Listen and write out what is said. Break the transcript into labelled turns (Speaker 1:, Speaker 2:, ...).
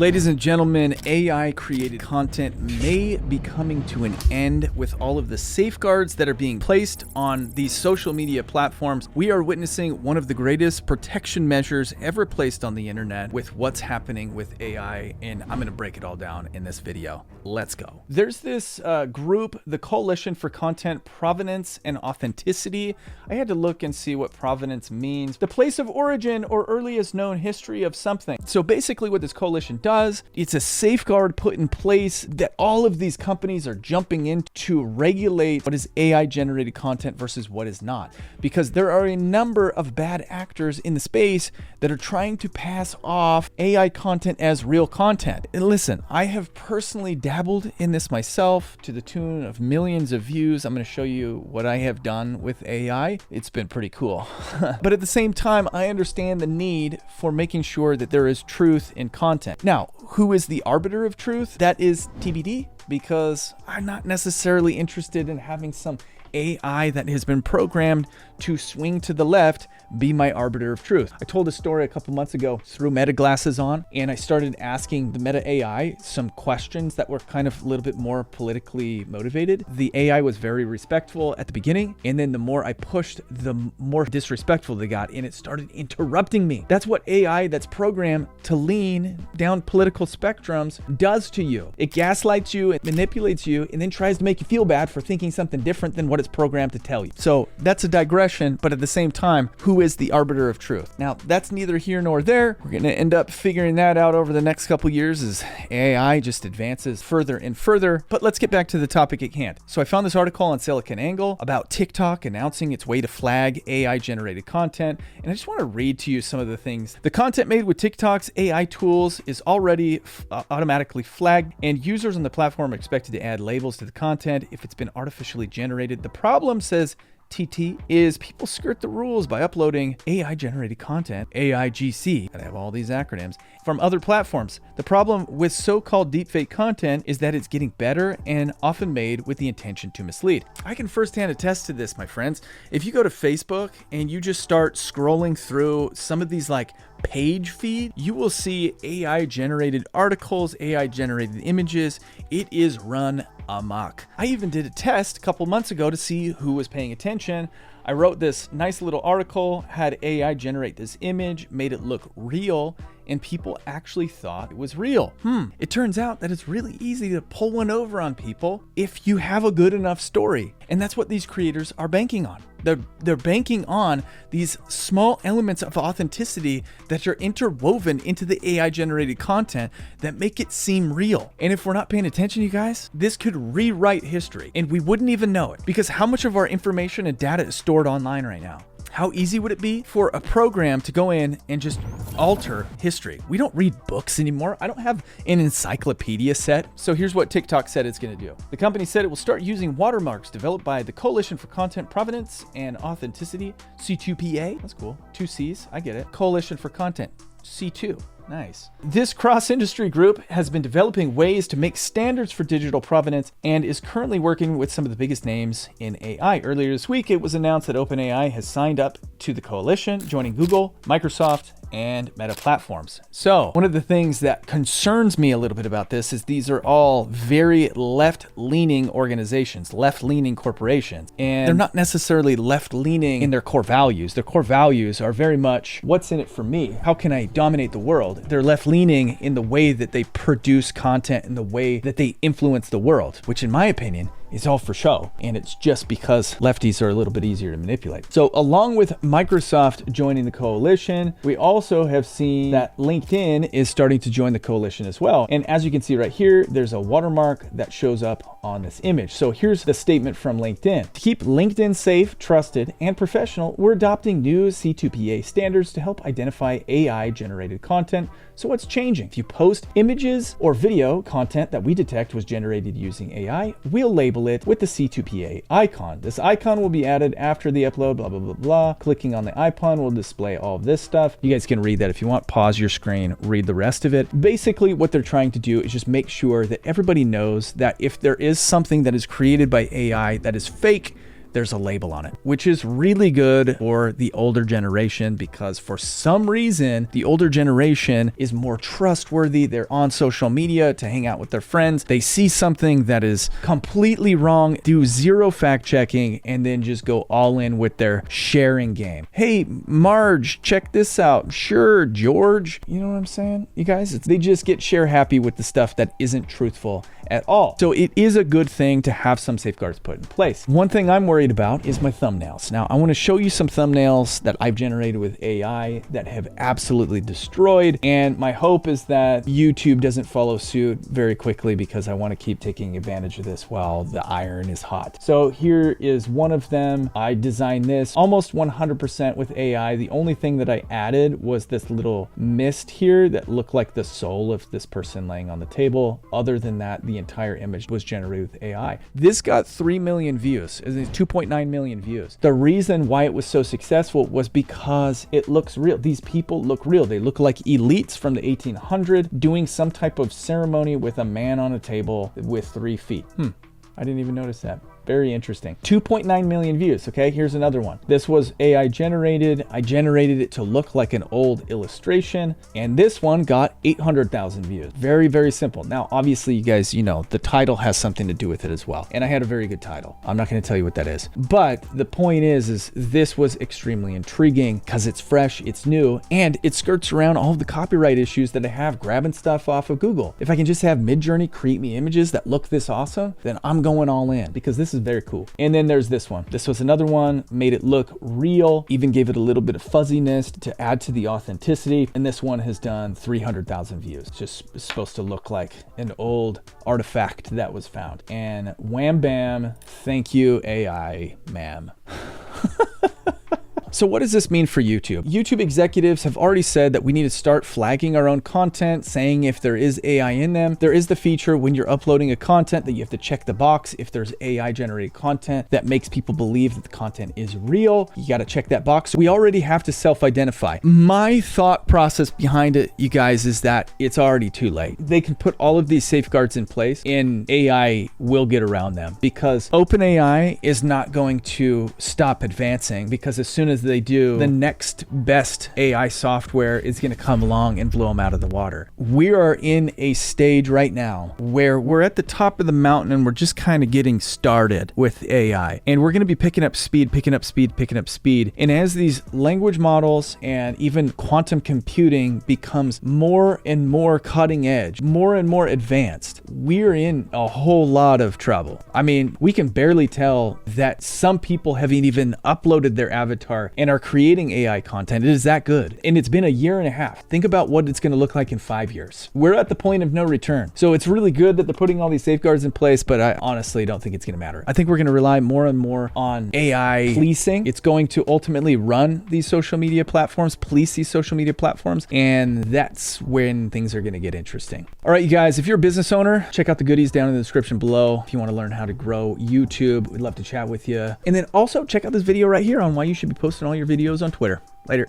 Speaker 1: Ladies and gentlemen, AI created content may be coming to an end with all of the safeguards that are being placed on these social media platforms. We are witnessing one of the greatest protection measures ever placed on the internet with what's happening with AI, and I'm going to break it all down in this video. Let's go. There's this group, the Coalition for Content Provenance and Authenticity. I had to look and see what provenance means. The place of origin or earliest known history of something. So basically what this coalition does, it's a safeguard put in place that all of these companies are jumping in to regulate what is AI generated content versus what is not. Because there are a number of bad actors in the space that are trying to pass off AI content as real content. And listen, I have personally dabbled in this myself to the tune of millions of views. I'm going to show you what I have done with AI. It's been pretty cool. But at the same time, I understand the need for making sure that there is truth in content. Now, who is the arbiter of truth? That is TBD, because I'm not necessarily interested in having some AI that has been programmed to swing to the left be my arbiter of truth. I told a story a couple months ago, threw Meta glasses on, and I started asking the Meta AI some questions that were kind of a little bit more politically motivated. The AI was very respectful at the beginning, and then the more I pushed, the more disrespectful they got, and it started interrupting me. That's what AI that's programmed to lean down political spectrums does to you. It gaslights you, it manipulates you, and then tries to make you feel bad for thinking something different than what it's programmed to tell you. So that's a digression, but at the same time, who is the arbiter of truth? Now, that's neither here nor there. We're going to end up figuring that out over the next couple years as AI just advances further and further. But let's get back to the topic at hand. So I found this article on SiliconANGLE about TikTok announcing its way to flag AI generated content. And I just want to read to you some of the things. The content made with TikTok's AI tools is already automatically flagged, and users on the platform are expected to add labels to the content if it's been artificially generated. The problem, says TT, is people skirt the rules by uploading AI generated content, AIGC, I have all these acronyms, from other platforms. The problem with so-called deepfake content is that it's getting better and often made with the intention to mislead. I can firsthand attest to this, my friends. If you go to Facebook and you just start scrolling through some of these like page feed, you will see AI generated articles, AI generated images. It is run amok. I even did a test a couple months ago to see who was paying attention. I wrote this nice little article, had AI generate this image, made it look real, and people actually thought it was real. It turns out that it's really easy to pull one over on people if you have a good enough story. And that's what these creators are banking on. They're banking on these small elements of authenticity that are interwoven into the AI generated content that make it seem real. And if we're not paying attention, you guys, this could rewrite history and we wouldn't even know it, because how much of our information and data is stored online right now? How easy would it be for a program to go in and just alter history? We don't read books anymore. I don't have an encyclopedia set. So here's what TikTok said it's going to do. The company said it will start using watermarks developed by the Coalition for Content Provenance and Authenticity, C2PA. That's cool. 2 C's. I get it. Coalition for Content, C2. Nice. This cross-industry group has been developing ways to make standards for digital provenance and is currently working with some of the biggest names in AI. Earlier this week, it was announced that OpenAI has signed up to the coalition, joining Google, Microsoft, and Meta platforms. So one of the things that concerns me a little bit about this is these are all very left-leaning organizations, left-leaning corporations, and they're not necessarily left-leaning in their core values. Their core values are very much, what's in it for me? How can I dominate the world? They're left-leaning in the way that they produce content and the way that they influence the world, which in my opinion is all for show. And it's just because lefties are a little bit easier to manipulate. So along with Microsoft joining the coalition, we also have seen that LinkedIn is starting to join the coalition as well. And as you can see right here, there's a watermark that shows up on this image. So here's the statement from LinkedIn. To keep LinkedIn safe, trusted, and professional, we're adopting new C2PA standards to help identify AI generated content. So what's changing? If you post images or video content that we detect was generated using AI, we'll label it with the C2PA icon. This icon will be added after the upload, blah, blah, blah, blah. Clicking on the icon will display all of this stuff. You guys can read that if you want. Pause your screen, read the rest of it. Basically, what they're trying to do is just make sure that everybody knows that if there is something that is created by AI that is fake, there's a label on it, which is really good for the older generation because for some reason, the older generation is more trustworthy. They're on social media to hang out with their friends. They see something that is completely wrong, do zero fact checking, and then just go all in with their sharing game. Hey, Marge, check this out. Sure, George. You know what I'm saying? You guys, they just get share happy with the stuff that isn't truthful at all. So it is a good thing to have some safeguards put in place. One thing I'm worried about is my thumbnails. Now, I want to show you some thumbnails that I've generated with AI that have absolutely destroyed. And my hope is that YouTube doesn't follow suit very quickly because I want to keep taking advantage of this while the iron is hot. So here is one of them. I designed this almost 100% with AI. The only thing that I added was this little mist here that looked like the soul of this person laying on the table. Other than that, the entire image was generated with AI. This got 3 million views, 2.9 million views. The reason why it was so successful was because it looks real. These people look real. They look like elites from the 1800s doing some type of ceremony with a man on a table with 3 feet. I didn't even notice that. Very interesting. 2.9 million views. Okay, here's another one. This was AI generated. I generated it to look like an old illustration. And this one got 800,000 views. Very, very simple. Now, obviously, you guys, you know, the title has something to do with it as well. And I had a very good title. I'm not going to tell you what that is. But the point is this was extremely intriguing because it's fresh, it's new, and it skirts around all of the copyright issues that I have grabbing stuff off of Google. If I can just have Midjourney create me images that look this awesome, then I'm going all in because this is very cool. And then there's this one. This was another one, made it look real, even gave it a little bit of fuzziness to add to the authenticity. And this one has done 300,000 views. It's just supposed to look like an old artifact that was found. And wham bam, thank you AI, ma'am. So what does this mean for YouTube? YouTube executives have already said that we need to start flagging our own content, saying if there is AI in them. There is the feature when you're uploading a content that you have to check the box if there's AI generated content that makes people believe that the content is real. You got to check that box. We already have to self-identify. My thought process behind it, you guys, is that it's already too late. They can put all of these safeguards in place and AI will get around them because OpenAI is not going to stop advancing because as soon as they do, the next best AI software is going to come along and blow them out of the water. We are in a stage right now where we're at the top of the mountain and we're just kind of getting started with AI. And we're going to be picking up speed. And as these language models and even quantum computing becomes more and more cutting edge, more and more advanced, we're in a whole lot of trouble. I mean, we can barely tell that some people haven't even uploaded their avatar and are creating AI content. It is that good. And it's been 1.5 years. Think about what it's going to look like in 5 years. We're at the point of no return. So it's really good that they're putting all these safeguards in place, but I honestly don't think it's going to matter. I think we're going to rely more and more on AI policing. It's going to ultimately run these social media platforms, police these social media platforms, and that's when things are going to get interesting. All right, you guys, if you're a business owner, check out the goodies down in the description below. If you want to learn how to grow YouTube, we'd love to chat with you. And then also check out this video right here on why you should be posting all your videos on Twitter.